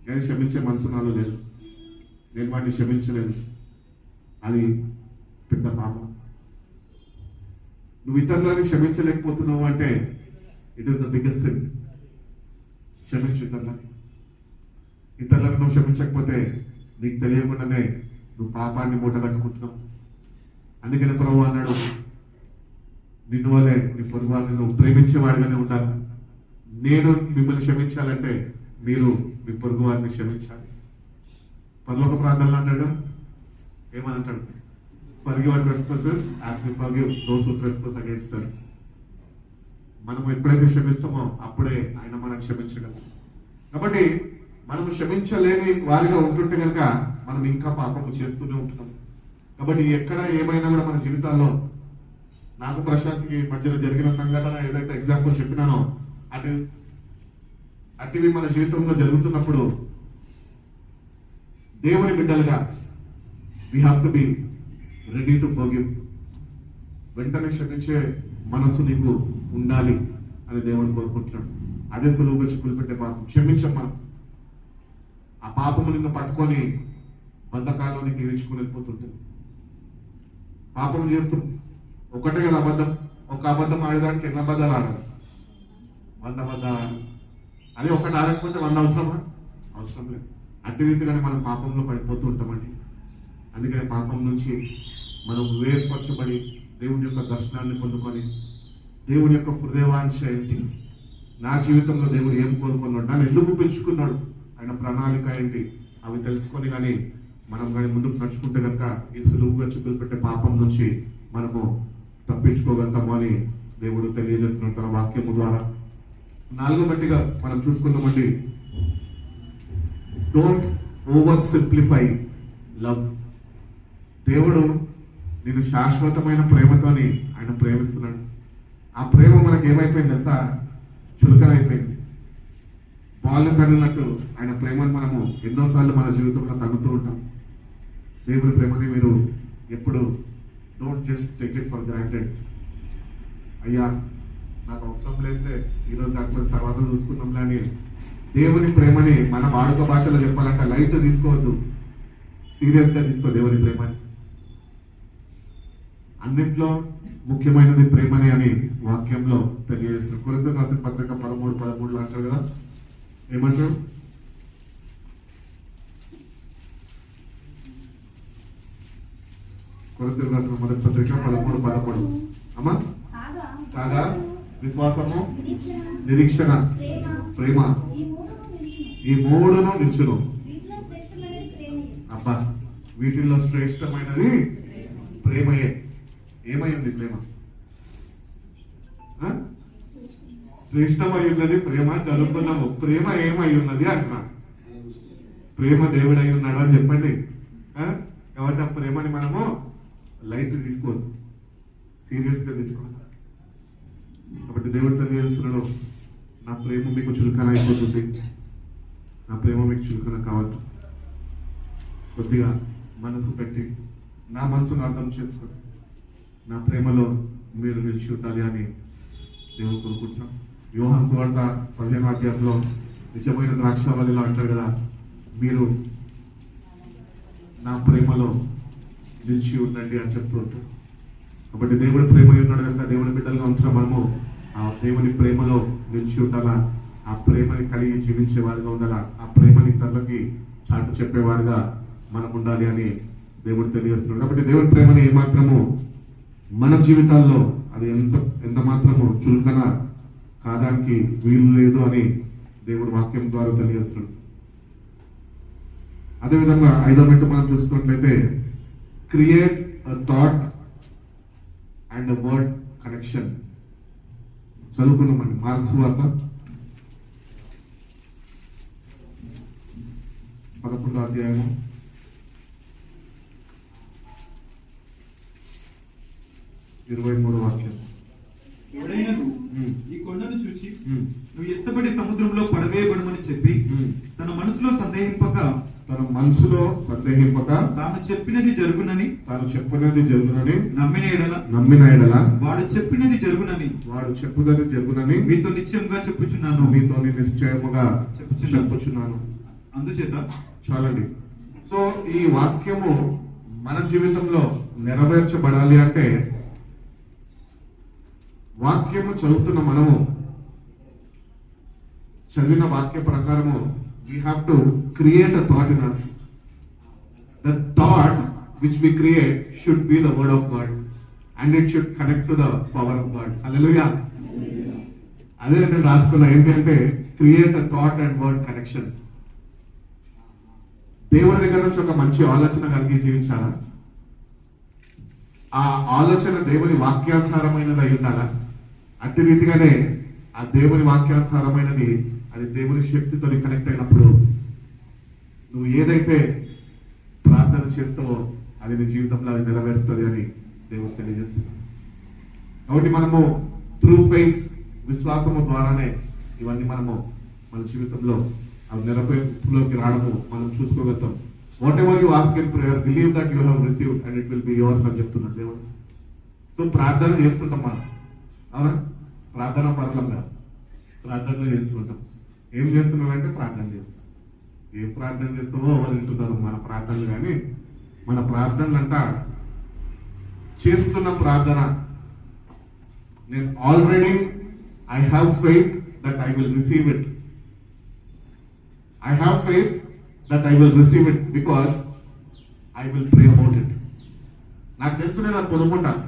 నేను క్షమించే మనసు నాలో లేదు, నేను వాడిని క్షమించలేదు. అది పెద్ద పాపం. నువ్వు ఇతరులని క్షమించలేకపోతున్నావు అంటే it is the biggest sin. క్షమించు ఇతరులని. ఇతరులను నువ్వు క్షమించకపోతే నీకు తెలియకుండానే నువ్వు పాపాన్ని మూట కట్టుకుంటున్నావు. అందుకనే ప్రభువు అన్నాడు, నిన్ను వలే నీ పొరుగు వారిని నువ్వు ప్రేమించేవాడిగానే ఉండాలి. నేను మిమ్మల్ని క్షమించాలంటే మీరు మీ పొరుగు వారిని క్షమించాలి. పరలోక ప్రాంతాల్లో అంటాడు, ఏమనంటాడు? Forgive our trespasses as we forgive those who trespass against us. మనం ఎప్పుడైతే క్షమిస్తామో అప్పుడే ఆయన మనం క్షమించగలం. కాబట్టి మనం క్షమించలేని వారిగా ఉంటుంటే కనుక మనం ఇంకా పాపము చేస్తూనే ఉంటున్నాం. కాబట్టి ఎక్కడ ఏమైనా కూడా మన జీవితాల్లో, నాకు ప్రశాంత్కి మధ్యలో జరిగిన సంఘటన ఏదైతే ఎగ్జాంపుల్ చెప్పినానో అటివి మన జీవితంలో జరుగుతున్నప్పుడు దేవుని బిడ్డలుగా we have to be ready to forgive. వెంటనే క్షమించే మనస్సు నీకు ఉండాలి అని దేవుడు కోరుకుంటున్నాడు. అదే సులువుగా చిక్కులు పెట్టే పాపం. క్షమించాం మనం, ఆ పాపము నిన్ను పట్టుకొని బంధకాల్లోనికి ఈడ్చుకుని వెళ్ళిపోతుంటుంది. పాపం చేస్తూ ఒకటే కదా అబద్ధం. ఒక అబద్ధం ఆడడానికి ఎన్ని అబద్ధాలు ఆడాలి? 100 అబద్ధాలు ఆడాలి. అదే ఒకటి ఆడకపోతే 100 అవసరమా? అవసరం లేదు. అట్టి రీతిగానే మనం పాపంలో పడిపోతూ ఉంటామండి. అందుకనే పాపం నుంచి మనం వేర్పరచబడి దేవుడి యొక్క దర్శనాన్ని పొందుకొని దేవుడి యొక్క హృదయవాంఛ ఏంటి, నా జీవితంలో దేవుడు ఏం కోరుకున్నాడు, నన్ను ఎందుకు పెంచుకున్నాడు, ఆయన ప్రణాళిక ఏంటి, అవి తెలుసుకొని కానీ మనం కానీ ముందుకు నడుచుకుంటే కనుక ఈ సులువుగా చిక్కులు పెట్టే పాపం నుంచి మనము తప్పించుకోగలుగుతాము అని దేవుడు తెలియజేస్తున్నాడు తన వాక్యము ద్వారా. 4వ బట్టిగా మనం చూసుకుందామండి, డోంట్ ఓవర్ సింప్లిఫై లవ్. దేవుడు నేను శాశ్వతమైన ప్రేమతోని ఆయన ప్రేమిస్తున్నాడు. ఆ ప్రేమ మనకి ఏమైపోయింది తెలుసా? చులకనైపోయింది. బాల్ని తన్నినట్టు ఆయన ప్రేమను మనము ఎన్నోసార్లు మన జీవితంలో తన్నుతూ ఉంటాం. దేవుని ప్రేమని మీరు ఎప్పుడు don't just take it for granted. అయ్యా నాకు అవసరం లేదే, ఈరోజు కాకపోతే తర్వాత చూసుకుందాంలే అని దేవుని ప్రేమని మన వాడుక భాషలో చెప్పాలంటే లైట్ తీసుకోవద్దు, సీరియస్గా తీసుకో దేవుని ప్రేమని. అన్నిట్లో ముఖ్యమైనది ప్రేమని అని వాక్యంలో తెలియజేస్తున్నారు. కొరింథీయులకు రాసిన పత్రిక 13:13 అంటారు కదా, ఏమంటాడు? కొరింథీయులకు రాసిన మొదటి పత్రిక 13:11. అమ్మా, కాగా విశ్వాసము, నిరీక్షణ, ప్రేమ ఈ మూడును నిల్చును. అబ్బా, వీటిల్లో శ్రేష్టమైనది ప్రేమయే. ఏమై ఉంది ప్రేమ? శ్రేష్టమై ఉన్నది ప్రేమ. చదువుకున్నాము. ప్రేమ ఏమై ఉన్నది అంటున్నా. ప్రేమ దేవుడై ఉన్నాడు అని చెప్పండి. కాబట్టి ఆ ప్రేమని మనము లైట్ తీసుకోవద్దు, సీరియస్ గా తీసుకోవాలి. కాబట్టి దేవుడు తెలియజేస్తున్నాడు, నా ప్రేమ మీకు చులకన అయిపోతుంది, నా ప్రేమ మీకు చులకన కావద్దు. కొద్దిగా మనసు పెట్టి నా మనసును అర్థం చేసుకొని నా ప్రేమలో మీరు నిలిచి ఉండాలి అని దేవుడు కోరుకుంటున్నాం. యోహాను సువార్త 15వ అధ్యాయంలో నిజమైన ద్రాక్షావళిలో అంటారు కదా, మీరు నా ప్రేమలో నిలిచి ఉండండి అని చెప్తూ ఉంటారు. కాబట్టి దేవుడి ప్రేమ ఉన్నాడు కనుక దేవుని బిడ్డలుగా ఉంచిన మనము ఆ దేవుని ప్రేమలో నిలిచి ఉండాలా, ఆ ప్రేమని కలిగి జీవించే వారిగా ఉండాలా, ఆ ప్రేమని ఇతరులకి చాటు చెప్పేవారుగా మనం ఉండాలి అని దేవుడు తెలియజేస్తున్నాడు. కాబట్టి దేవుడి ప్రేమని ఏమాత్రము మన జీవితాల్లో అది ఎంత మాత్రము చులకన కాదానికి వీలు లేదు అని దేవుడు వాక్యం ద్వారా తెలియజేస్తున్నాడు. అదేవిధంగా 5వ మెట్టు మనం చూసుకున్నట్లయితే create a thought and a word connection. చదువుకున్నామండి. మార్క్స్ వార్త 11వ అధ్యాయము 23వ వాక్యం. ఎవరైనాను ఈ కొండను చూచి నువ్వు ఎత్తబడి సముద్రంలో పడవేయబడమని చెప్పి తన మనసులో సందేహింపక తాను చెప్పినది జరుగునని నమ్మిన ఎడల వాడు చెప్పినది జరుగునని మీతో నిశ్చయముగా చెప్పుచున్నాను. అందుచేత చాలండి. సో ఈ వాక్యము మన జీవితంలో నెరవేర్చబడాలి అంటే వాక్యము చదువుతున్న మనము చదివిన వాక్య ప్రకారము we have to create a thought in us. The thought which we create should be the word of God and it should connect to the power of God. Hallelujah. అదే నేను రాసుకున్నా ఏంటంటే create a thought and word connection. దేవుడి దగ్గర నుంచి ఒక మంచి ఆలోచన కలిగి జీవించాలా, ఆ ఆలోచన దేవుని వాక్యానుసారమైనది అయి ఉండాలా. అట్టి రీతిగానే ఆ దేవుని వాక్యానుసారమైనది అది దేవుని శక్తితో కనెక్ట్ అయినప్పుడు నువ్వు ఏదైతే ప్రార్థన చేస్తావో అది నీ జీవితంలో అది నెరవేరుస్తుంది అని దేవుడు తెలియజేస్తున్నాడు. కాబట్టి మనము త్రూ ఫెయిత్, విశ్వాసము ద్వారానే ఇవన్నీ మనము మన జీవితంలో అవి నెరవేర్పులోకి రావడము మనం చూసుకోగలుగుతాం. Whatever you ask in prayer believe that you have received and it will be yours అని చెప్తున్నాడు దేవుడు. సో ప్రార్థన చేస్తుంటాం మనం, అవునా? ప్రార్థన పరులంగా ప్రార్థన చేస్తుంటాం. ఏం చేస్తున్నారంటే ప్రార్థన చేస్తాం. ఏం ప్రార్థన చేస్తామో ఎవరు వింటున్నారు మన ప్రార్థనలు. కానీ మన ప్రార్థనలు అంట చేస్తున్న ప్రార్థన, నేను already I have faith that I will receive it. I have faith that I will receive it because I will pray about it. నాకు తెలుసు నేను అది పొందుకుంటాను.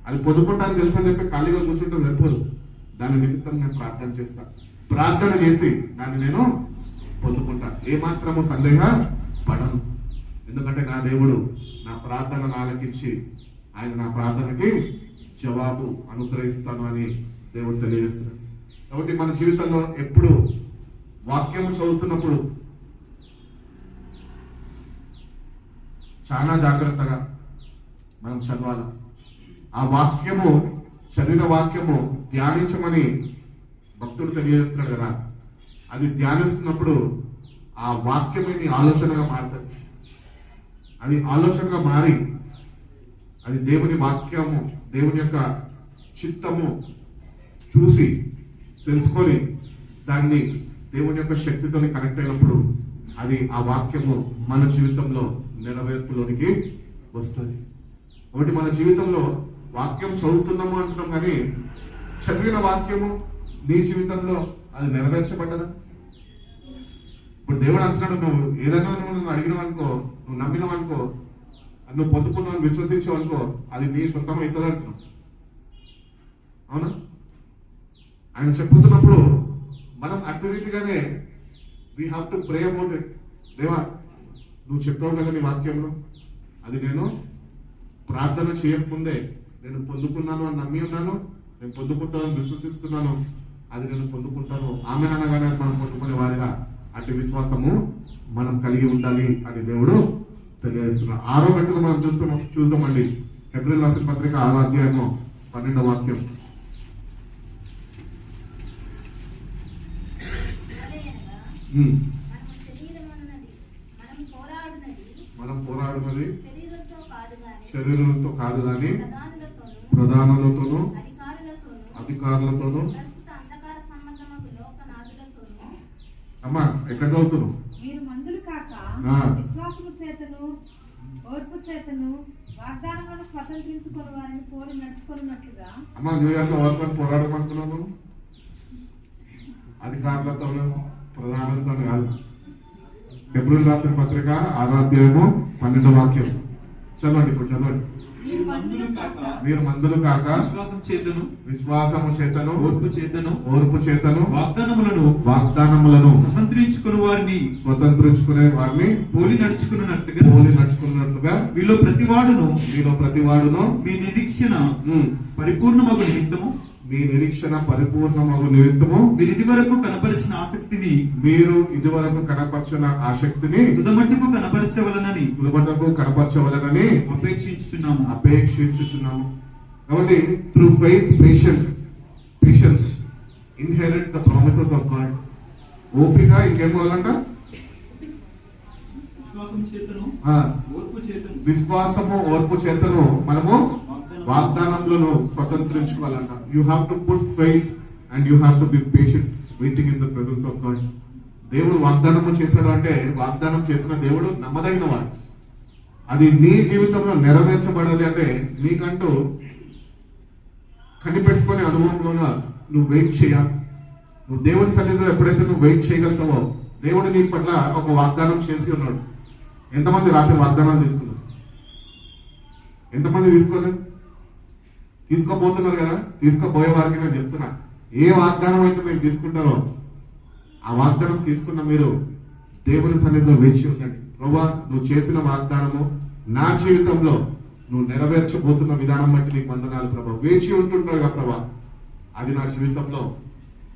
అది పొందుకుంటాను తెలుసు అని చెప్పి ఖాళీగా కూర్చుంటే సరిపోదు. దాని నిమిత్తం నేను ప్రార్థన చేస్తాను. ప్రార్థన చేసి దాన్ని నేను పొందుకుంటా. ఏమాత్రము సందేహ పడను. ఎందుకంటే నా దేవుడు నా ప్రార్థనను ఆలకించి ఆయన నా ప్రార్థనకి జవాబు అనుగ్రహిస్తాను అని దేవుడు తెలియజేస్తున్నాడు. కాబట్టి మన జీవితంలో ఎప్పుడు వాక్యము చదువుతున్నప్పుడు చాలా జాగ్రత్తగా మనం చదవాలి. ఆ వాక్యము చదివిన వాక్యము ధ్యానించమని భక్తుడు తెలియజేస్తున్నాడు కదా. అది ధ్యానిస్తున్నప్పుడు ఆ వాక్యమే నీ ఆలోచనగా మారుతుంది. అది ఆలోచనగా మారి అది దేవుని వాక్యము, దేవుని యొక్క చిత్తము చూసి తెలుసుకొని దాన్ని దేవుని యొక్క శక్తితో కనెక్ట్ అయినప్పుడు అది ఆ వాక్యము మన జీవితంలో నెరవేర్పులోనికి వస్తుంది. కాబట్టి మన జీవితంలో వాక్యం చదువుతున్నాము అంటున్నాం, కానీ చదివిన వాక్యము నీ జీవితంలో అది నెరవేర్చబడ్డదా? ఇప్పుడు దేవుడు అంటున్నాడు, నువ్వు ఏదైనా నువ్వు అడిగినావు అనుకో, నువ్వు నమ్మినావు అనుకో, నువ్వు పొందుకున్నావు విశ్వసించావు అనుకో, అది నీ సొంతం అవుతుంది అంటున్నావు. అవునా? ఆయన చెప్పుతున్నప్పుడు మనం అర్థరీతిగానే we have to pray about it. దేవా, నువ్వు చెప్పావు కదా నీ వాక్యంలో, అది నేను ప్రార్థన చేయకముందే నేను పొందుకున్నాను అని నమ్మి ఉన్నాను, నేను పొందుకుంటానని విశ్వసిస్తున్నాను, అది నేను పొందుకుంటాను. ఆమె అనగానే మనం పొందుకునే వారిగా అటు విశ్వాసము మనం కలిగి ఉండాలి అని దేవుడు తెలియజేస్తున్నాడు. 6వ గంటలు మనం చూద్దామండి. హెబ్రీయులకు రాసిన పత్రిక 6వ అధ్యాయము 12వ వాక్యం. మనం పోరాడున్నది శరీరంతో కాదు గాని ప్రధానులతోనూ అధికారులతోనూ. అమ్మా ఎక్కడ చదువుతున్నావు? మీరు మందులు కాక విశ్వాసము చేతను ఓర్పు చేతను వాగ్దానములను స్వతంత్రించుకుని వారిని పోలి నడుచుకున్నట్లుగా. అమ్మా న్యూ ఇయర్ లో ఎవరితో పోరాడమంటున్నాను? అధికారులతోనూ ప్రధానులతోనూ కాదు. హెబ్రీయులకు రాసిన పత్రిక 6వ అధ్యాయము 12వ వాక్యం చదవండి. ఇప్పుడు చదవండి. మీరు మందులు కాక విశ్వాసము చేతను ఓర్పు చేతను వాగ్దానములను స్వతంత్రించుకునే వారిని పోలి నడుచుకున్నట్లుగా మీలో ప్రతివాడును మీ నిరీక్షణ పరిపూర్ణమగు నిమిత్తము మీరు ఇదివరకు కనపరిచిన ఆసక్తిని తుదమట్టుకు కనపరచవలనని అపేక్షించుచున్నాము. కాబట్టి through faith patience inherit the promises of God. ఓపిక ఇంకేం కావాలంట? విశ్వాసము ఓర్పు చేతను మనము వాగ్దానములను స్వతంత్రించుకోవాలంట. You have to put faith and you have to be patient waiting in the presence of God. దేవుడు వాగ్దానము చేశాడు అంటే వాగ్దానం చేసిన దేవుడు నమ్మదగిన వాడు. అది నీ జీవితంలో నెరవేర్చబడాలి అంటే నీకంటూ కనిపెట్టుకునే అనుభవంలోన నువ్వు వెయిట్ చేయాలి. నువ్వు దేవుని సన్నిధిలో ఎప్పుడైతే నువ్వు వెయిట్ చేయగలుగుతావో దేవుడు నీ పట్ల ఒక వాగ్దానం చేసి ఉన్నాడు. ఎంతమంది రాత్రి వాగ్దానాలు తీసుకున్నారు? ఎంతమంది తీసుకోలేదు? తీసుకోబోతున్నారు కదా. తీసుకోబోయే వారికి నేను చెప్తున్నా, ఏ వాగ్దానం అయితే మీరు తీసుకుంటారో ఆ వాగ్దానం తీసుకున్న మీరు దేవుని సన్నిధిలో వేచి ఉండండి. ప్రభువా, నువ్వు చేసిన వాగ్దానము నా జీవితంలో నువ్వు నెరవేర్చబోతున్న విధానం బట్టి నీకు వందనాలు ప్రభా. వేచి ఉంటుంటావు కదా ప్రభా, అది నా జీవితంలో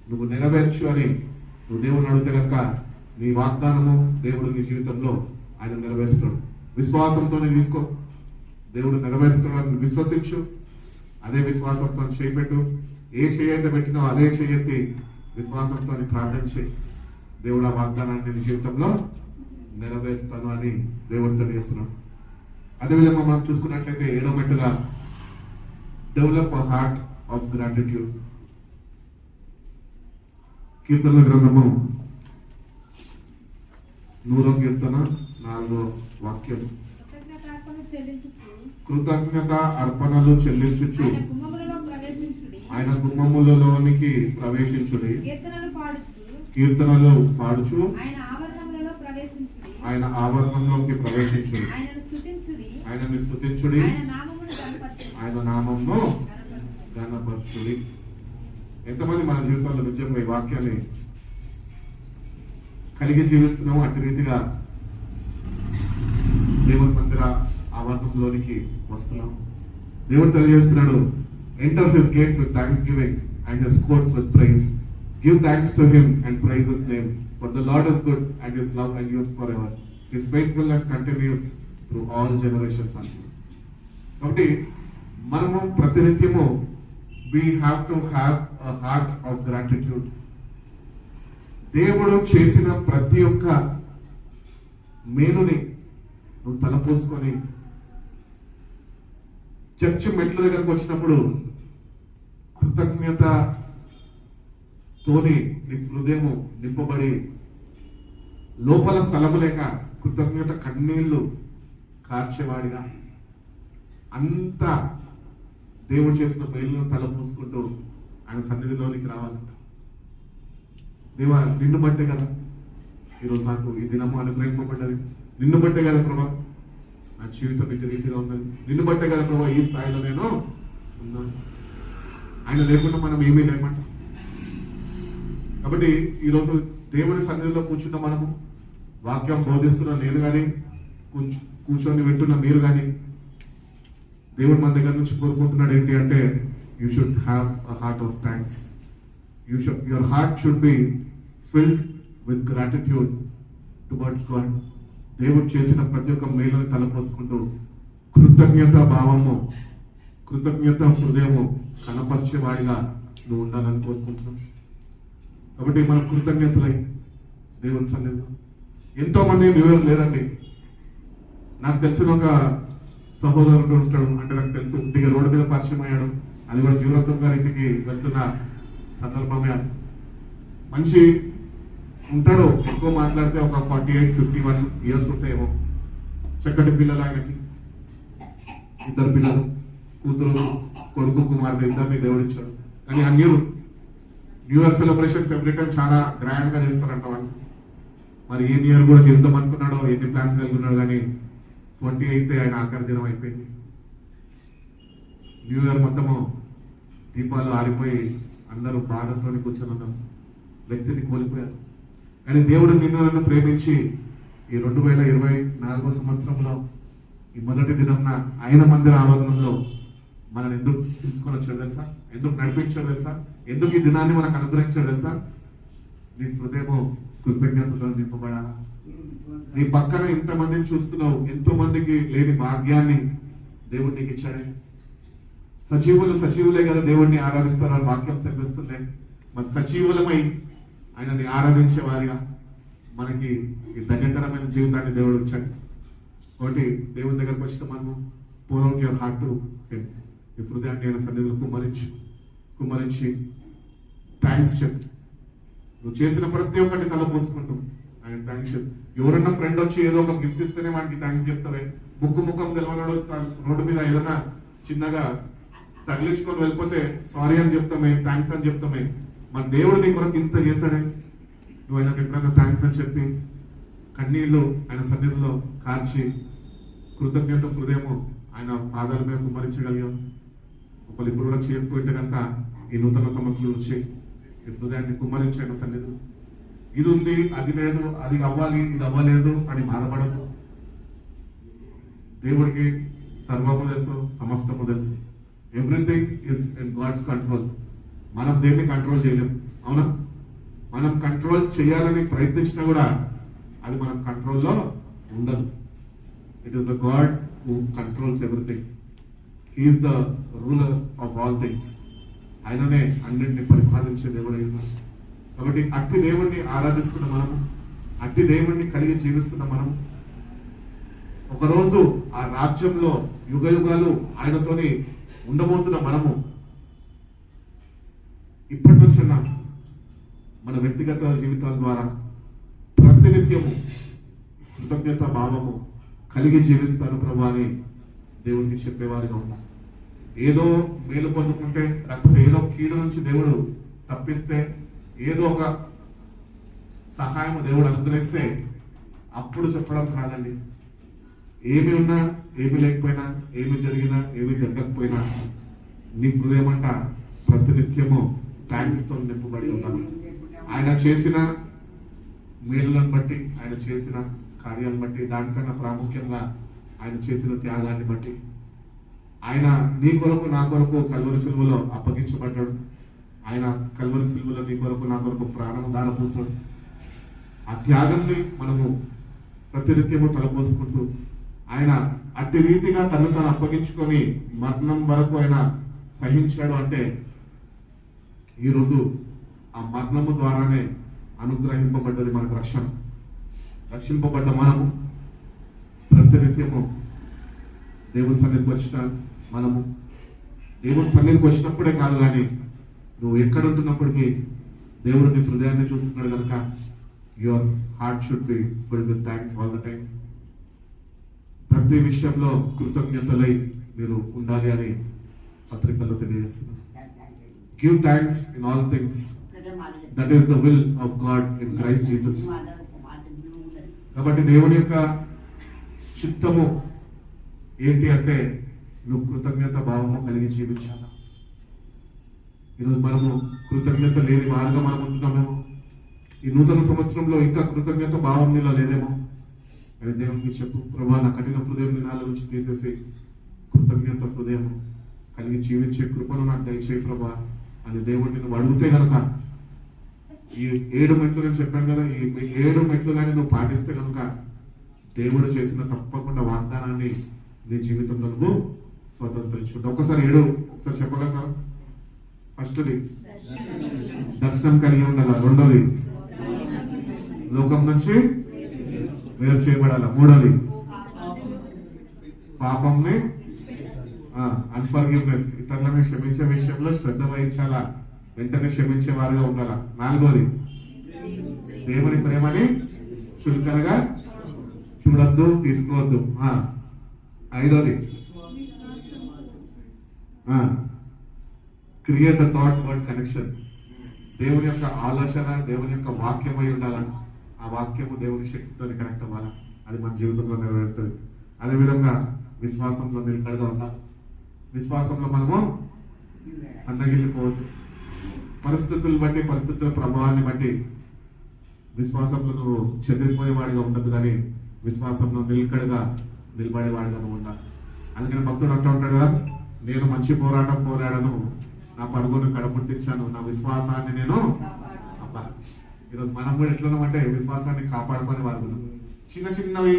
నువ్వు నెరవేర్చు అని నువ్వు దేవుని అడిగితే కనుక నీ వాగ్దానము దేవుడు నీ జీవితంలో ఆయన నెరవేరుస్తాడు. విశ్వాసంతోనే తీసుకో, దేవుడు నెరవేరుస్తాడు. విశ్వసించు, అదే విశ్వాసంతో చేయబెట్టు. ఏ చేయైతే పెట్టినావు అదే చేయెత్తి విశ్వాసంతో ప్రార్థన చేయి. దేవుడు ఆ వాగ్దానాన్ని నీ జీవితంలో నెరవేరుస్తాను అని దేవుడు తెలియజేస్తున్నాడు. అదేవిధంగా మనం చూసుకున్నట్లయితే 7వ మెట్టుగా develop a heart of gratitude. కీర్తనల గ్రంథము 100వ కీర్తన 4వ వాక్యం. కృతజ్ఞత అర్పణలు చెల్లించుచు ఆయన గుమ్మములలోనికి ప్రవేశించుడి. కీర్తనలు పాడుచు ఆయన ఆవరణంలోకి ప్రవేశించుడి. ఆయనని స్తుతించుడి, ఆయన నామమును ఘనపరచుడి. ఎంతమంది మన జీవితంలో నిజంగా ఈ వాక్యాన్ని కలిగి జీవిస్తున్నాము? అట్టి రీతిగా దేవుని మందిర ఆవరణంలోనికి వస్తున్నాం. దేవుడు తెలియజేస్తున్నాడు, enter his gates with thanksgiving and his courts with praise. Give thanks to him and praise his name, for the Lord is good and his love endures forever. His faithfulness continues through all generations అంటున్నాడు. కాబట్టి మనము ప్రతినిత్యము we have to have a heart of gratitude. దేవుడు చేసిన ప్రతి ఒక్క మేలుని నువ్వు తలపోసుకొని చర్చ్ మెట్ల దగ్గరకు వచ్చినప్పుడు కృతజ్ఞతతోని నీ హృదయము నింపబడి లోపల స్థలము లేక కృతజ్ఞత కన్నీళ్లు కార్చేవాడిగా అంత దేవుడు చేసిన మేలును తలపోసుకుంటూ ఆయన సన్నిధిలోనికి రావాలంట. దేవా, నిన్ను బట్టే కదా ఈరోజు నాకు ఈ దినము అనుగ్రహింపబడ్డది. నిన్ను బట్టే కదా ప్రభా నా జీవితం ఇంత రీతిగా ఉన్నది. నిన్ను బట్టే కదా ప్రభా ఈ స్థాయిలో నేను ఉన్నాను. ఆయన లేకుండా మనం ఏమీ లేమంట. కాబట్టి ఈరోజు దేవుని సన్నిధిలో కూర్చున్న మనము, వాక్యం బోధిస్తున్న నేను కానీ, కూర్చొని వింటున్న మీరు కానీ, దేవుడు మన దగ్గర నుంచి కోరుకుంటున్నాడు ఏంటి అంటే, you should have a heart of thanks. Your heart should be filled with gratitude towards God. దేవుడు చేసిన ప్రతి ఒక్క మేలుని తలపోసుకుంటూ కృతజ్ఞత భావము, కృతజ్ఞత హృదయము కనపరిచేవాడిగా నువ్వు ఉండాలని కోరుకుంటున్నావు. కాబట్టి మనం కృతజ్ఞతలై దేవుని సన్నిధిలో, ఎంతో మంది న్యూ ఇయర్ లేదండి. నాకు తెలిసిన ఒక సహోదరుడు ఉంటాడు, అంటే నాకు తెలుసు, ఇంటికి రోడ్డు మీద పరిచయం అయ్యాడు. అది కూడా జీవరత్నం గారి ఇంటికి వెళ్తున్న సందర్భమే. అది మంచి ఉంటాడు, ఎక్కువ మాట్లాడితే ఒక 48-51 ఇయర్స్ ఉంటాయేమో. చక్కటి పిల్లలు ఆయనకి, 2 పిల్లలు, కూతురు కొడుకు కుమార్తె, ఇద్దరిని దేవుడిచ్చాడు. కానీ అన్యులు new year celebrations every time చాలా గ్రాండ్ గా చేస్తారంట వాళ్ళు. మరి ఏ న్యూ ఇయర్ కూడా చేద్దాం అనుకున్నాడో, ఎన్ని ప్లాన్స్ వెళ్తున్నాడు, కానీ 28 ఆయన ఆఖరి దినం అయిపోయింది. న్యూ ఇయర్ మొత్తము దీపాలు ఆరిపోయి అందరూ బాధతో కూర్చొని ఉన్న వ్యక్తిని కోల్పోయారు. కానీ దేవుడు నిన్ను నన్ను ప్రేమించి ఈ 2024 సంవత్సరంలో ఈ మొదటి దినంన ఆయన మందిర ఆవరణంలో మనం ఎందుకు తీసుకొని వచ్చాడు తెలుసా? ఎందుకు నడిపించాడు తెలుసా? ఎందుకు ఈ దినాన్ని మనకు అనుగ్రహించాడు తెలుసా? నీ హృదయము కృతజ్ఞతతో నింపబడాలా. నీ పక్కన ఎంతమందిని చూస్తున్నావు, ఎంతో మందికి లేని భాగ్యాన్ని దేవుడు నీకు ఇచ్చాడే. సజీవులే కదా దేవుడిని ఆరాధిస్తారని వాక్యం సెలవిస్తుంది. మరి సజీవులమై ఆయనని ఆరాధించే వారిగా మనకి ఈ ధన్యకరమైన జీవితాన్ని దేవుడు ఇచ్చాడు. ఒకటి, దేవుని దగ్గరకు వచ్చిన మనము పూర్వం యువర్ హార్ట్ టు హిమ్, ఈ హృదయాన్ని ఆయన సన్నిధిలో కుమ్మరించి థ్యాంక్స్ చెప్పు. నువ్వు చేసిన ప్రతి ఒక్కటి తలపోసుకుంటూ ఆయన థ్యాంక్స్ చెప్పు. ఎవరన్నా ఫ్రెండ్ వచ్చి ఏదో ఒక గిఫ్ట్ ఇస్తేనే వాడికి థ్యాంక్స్ చెప్తావే. ముఖం తెలవనాడు రోడ్డు మీద ఏదైనా చిన్నగా తగిలించుకొని వెళ్ళిపోతే సారీ అని చెప్తామే, థ్యాంక్స్ అని చెప్తామే. మన దేవుడు నీ కొరకు ఇంత చేశాడే, నువ్వు ఆయనకు ఎప్పుడైనా థ్యాంక్స్ అని చెప్పి కన్నీళ్లు ఆయన సన్నిధిలో కార్చి కృతజ్ఞత హృదయము ఆయన పాదాల మీద కుమ్మరించగలిగాం. ఒకళ్ళు ఇప్పుడు కూడా చేయకపోయింటే కనుక ఈ నూతన సంవత్సరం వచ్చి ఈ హృదయాన్ని కుమ్మరించి ఆయన సన్నిధిలో, ఇది ఉంది, అది లేదు, అది అవ్వాలి, ఇది అవ్వలేదు అని బాధపడదు. దేవుడికి సర్వము తెలుసు, సమస్తము తెలుసు. Everything is in God's control. మనం దేన్ని కంట్రోల్ చేయలేం, అవునా? మనం కంట్రోల్ చేయాలని ప్రయత్నించినా కూడా అది మన కంట్రోల్లో ఉండదు. It is the God who controls everything. He is the ruler of all things. ఆయననే అన్నింటినీ పరిపాలించే దేవుడు అయినాడు. కాబట్టి అట్టి దేవుణ్ణి ఆరాధిస్తున్న మనము, అట్టి దేవుణ్ణి కలిగి జీవిస్తున్న మనము, ఒకరోజు ఆ రాజ్యంలో యుగాలు ఆయనతోని ఉండబోతున్న మనము ఇప్పటి నుంచి మన వ్యక్తిగత జీవితాల ద్వారా ప్రతినిత్యము కృతజ్ఞత భావము కలిగి జీవిస్తాను ప్రభు అని దేవుడికి చెప్పేవారిగా ఉన్నాం. ఏదో మేలు పొందుకుంటే, లేకపోతే ఏదో కీడు నుంచి దేవుడు తప్పిస్తే, ఏదో ఒక సహాయం దేవుడు అనుగ్రహిస్తే అప్పుడు చెప్పడం కాదండి. ఏమి ఉన్నా, ఏమి లేకపోయినా, ఏమి జరిగినా, ఏమి జరగకపోయినా నీ హృదయం అంట ప్రతినిత్యము థ్యాంక్స్ తో నింపబడి ఉన్నాను. ఆయన చేసిన మేలులను బట్టి, ఆయన చేసిన కార్యాలను బట్టి, దానికన్నా ప్రాముఖ్యంగా ఆయన చేసిన త్యాగాన్ని బట్టి, ఆయన నీ కొరకు నా కొరకు కల్వరి సిలువలో అప్పగించబడ్డాడు. ఆయన కల్వరి సిలువలో నీ కొరకు నా కొరకు ప్రాణము దారపోసాడు. ఆ త్యాగాన్ని మనము ప్రతినిత్యము తలపోసుకుంటూ ఆయన అట్టి రీతిగా తను తాను అప్పగించుకొని మరణం వరకు ఆయన సహించాడు అంటే ఈరోజు ఆ మరణము ద్వారానే అనుగ్రహింపబడ్డది మనకు రక్షణ. రక్షింపబడ్డ మనము ప్రతినిత్యము దేవుని సన్నిధికి వచ్చిన మనము, దేవుని సన్నిధికి వచ్చినప్పుడే కాదు కానీ నువ్వు ఎక్కడ ఉంటున్నప్పటికీ దేవుడు నీ హృదయాన్ని చూస్తున్నాడు కనుక your heart should be filled with thanks all the time. ప్రతి విషయంలో కృతజ్ఞతలై మీరు ఉండాలి అని పత్రికల్లో తెలియజేస్తున్నాను. Give thanks in all things, that is the will of God in Christ Jesus. కాబట్టి దేవుని యొక్క చిత్తము ఏంటి అంటే నువ్వు కృతజ్ఞత భావము కలిగి జీవించాలి. ఈరోజు మనము కృతజ్ఞత లేని వారుగా మనం ఉంటున్నామేమో. ఈ నూతన సంవత్సరంలో ఇంకా కృతజ్ఞత భావం నీలో లేదేమో. అని దేవునికి చెప్పు, ప్రభా నా కఠిన హృదయం నాలో నుంచి తీసేసి కృతజ్ఞత హృదయం కలిగి జీవించే కృపను నాకు దయచేయి ప్రభా అని దేవుడిని నువ్వు అడిగితే కనుక ఈ 7 మెట్లు నేను చెప్పాను కదా, ఈ 7 మెట్లు కానీ నువ్వు పాటిస్తే కనుక దేవుడు చేసిన తప్పకుండా వాగ్దానాన్ని నీ జీవితంలో నువ్వు స్వతంత్రించుకుంటావు. ఒకసారి 7 ఒకసారి చెప్పగలరా? ఫస్ట్ది దర్శనం కలిగి ఉండాల. రెండోది లోకం నుంచి వేరు చేయబడాల. మూడోది పాపంని అన్ఫర్గివ్నెస్, ఇతరులను క్షమించే విషయంలో శ్రద్ధ వహించాలా, వెంటనే క్షమించే వారుగా ఉండాలా. నాలుగోది దేవుని ప్రేమని చులకనగా చూడొద్దు, తీసుకోవద్దు. ఐదోది create the thought word connection. దేవుని యొక్క ఆలోచన దేవుని యొక్క వాక్యం అయి ఉండాలా, ఆ వాక్యము దేవుని శక్తితో కనెక్ట్ అవ్వాలా, అది మన జీవితంలో నెరవేరుతుంది. అదేవిధంగా విశ్వాసంలో నిలకడగా ఉండాలి. విశ్వాసంలో మనము సన్నగిల్లిపోవద్దు. పరిస్థితులు బట్టి, పరిస్థితుల ప్రభావాన్ని బట్టి విశ్వాసంలో నువ్వు చెదిరిపోయేవాడిగా ఉండదు, కానీ విశ్వాసంలో నిలకడగా నిలబడేవాడిగా నువ్వు ఉండాలి. అందుకని భక్తుడు అంటూ ఉంటాడు కదా, నేను మంచి పోరాటం పోరాడను, నా పరుగును కడముట్టించాను, నా విశ్వాసాన్ని నేను అబ్బా. ఈరోజు మనం కూడా ఎట్లున్నామంటే విశ్వాసాన్ని కాపాడుకొని వారు చిన్న చిన్నవి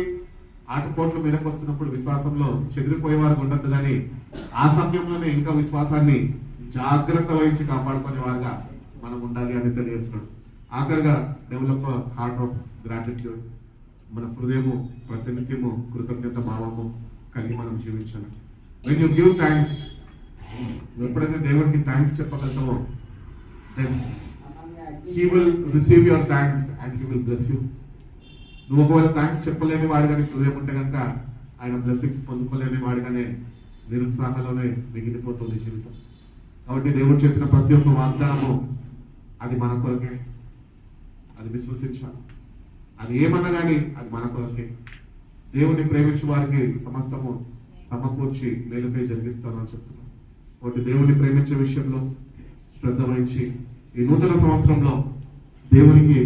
ఆటపోట్ల మీదకి వస్తున్నప్పుడు విశ్వాసంలో చెదిరిపోయేవారు ఉండద్దు, కానీ ఆ సమయంలోనే ఇంకా విశ్వాసాన్ని జాగ్రత్త వహించి కాపాడుకునే వారుగా మనం ఉండాలి అని తెలియజేస్తున్నాడు. ఆఖరిగా డెవలప్ హార్ట్ ఆఫ్ గ్రాటిట్యూడ్, మన హృదయము ప్రతినిత్యము కృతజ్ఞత భావము కలిగి మనం జీవించాలి. వెన్ యూ గివ్ థ్యాంక్స్, ఎప్పుడైతే దేవుడికి థ్యాంక్స్ చెప్పగలుగుతావో then he will receive your thanks and he will bless you. నువ్వు ఒకవేళ థ్యాంక్స్ చెప్పలేని వాడిగానే హృదయం ఉంటే కనుక ఆయన బ్లెస్సింగ్స్ పొందుకోలేని వాడిగానే నిరుత్సాహంలోనే మిగిలిపోతుంది జీవితం. కాబట్టి దేవుడు చేసిన ప్రతి ఒక్క వాగ్దానము అది మన కొరకే, అది విశ్వసించాలి. అది ఏమన్నా కానీ అది మన కొరకే. దేవుని ప్రేమించే వారికి సమస్తము సమకూర్చి మేలుపై జరిగిస్తాను అని చెప్తున్నాను. కాబట్టి దేవుని ప్రేమించే విషయంలో శ్రద్ధ వహించి ఈ నూతన సంవత్సరంలో దేవునికి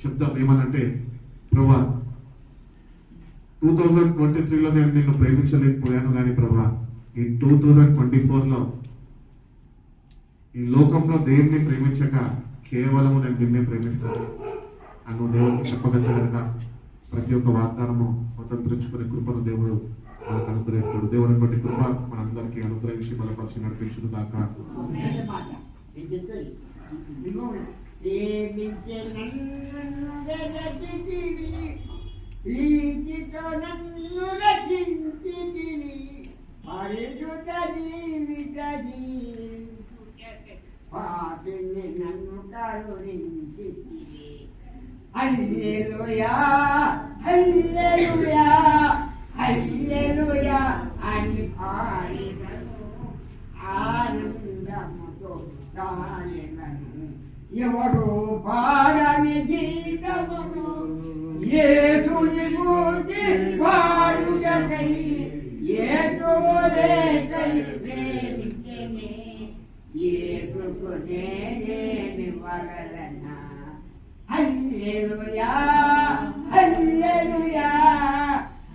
చెప్తాం ఏమనంటే, ప్రభా 2023లో నేను నిన్ను ప్రేమించలేకపోయాను, కానీ ప్రభా ఈ 2024లో ఈ లోకంలో దేవుని ప్రేమించక కేవలము నేను నిన్నే ప్రేమిస్తాను అను దేవుడికి చెప్పగలిగితే కనుక ప్రతి ఒక్క వాగ్దానము స్వతంత్రించుకునే కృపను దేవుడు మనకు అనుగ్రహిస్తాడు. దేవుని బట్టి కృప మనందరికీ అనుగ్రహించి బలపరిచి నడిపించును గాక. నన్ను కరుణించి హల్లెలూయా హల్లెలూయా హల్లెలూయా అని పాడెదను, ఆనందముతో సాయెదను. ఎవరు పాడని గీతమును యేసుని గూర్చి పాడుటకై ఏతోలేకై ప్రేమించెనే, యేసుకు నేనేమి వగలనా. హల్లెలూయా హల్లెలూయా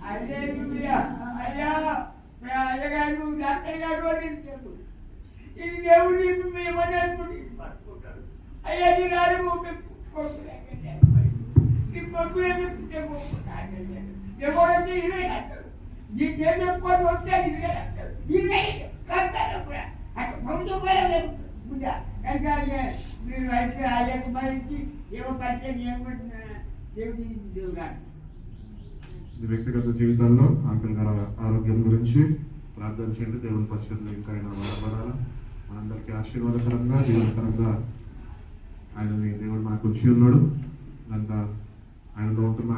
హల్లెలూయా. అయ్యా అయ్యగారు డాక్టర్ గారు అడిగారు, ఇది దేవుడి మేమని అనుకుని పట్టుకుంటారు. అయ్యా నీ రాదు నీ కొడుకునే ఎవరైతే 20 కట్టారు, నీ దేవుడు ఎప్పుడు వస్తే 20 కట్టారు, 20 కట్టారు కూడా అటు పండుగ ముందా కనుక మీరు అయితే అయ్యకు మరించి ఏమో పడితే నేను దేవుడి దేవుడు. మీ వ్యక్తిగత జీవితాల్లో అంకుల్ గారి ఆరోగ్యం గురించి ప్రార్థన చేయండి. దేవుని పరిశుద్ధులు ఇంకా ఆయన వాడబడాలా, మనందరికీ ఆశీర్వాదకరంగా జీవనకరంగా ఆయనని దేవుడు మనకు ఉంచి ఉన్నాడు. కనుక ఆయనలో ఉంటున్న